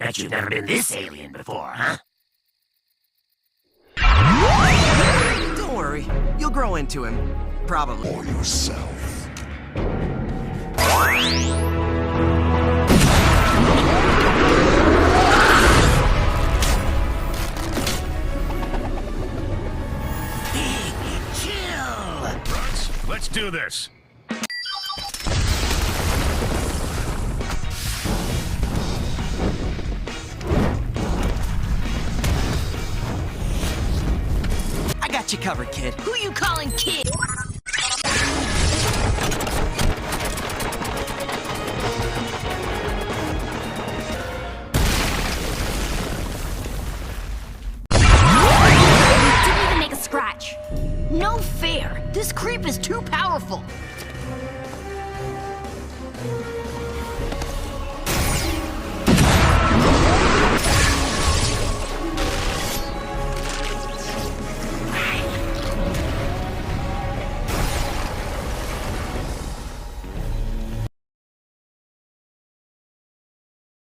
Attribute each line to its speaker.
Speaker 1: Bet you've never been this alien before, huh?
Speaker 2: Don't worry, you'll grow into him. Probably.
Speaker 3: For yourself.
Speaker 4: Let's do this.
Speaker 2: I got you covered, kid.
Speaker 5: Who you calling kid? Didn't even make a scratch. No fair. This creep is too powerful.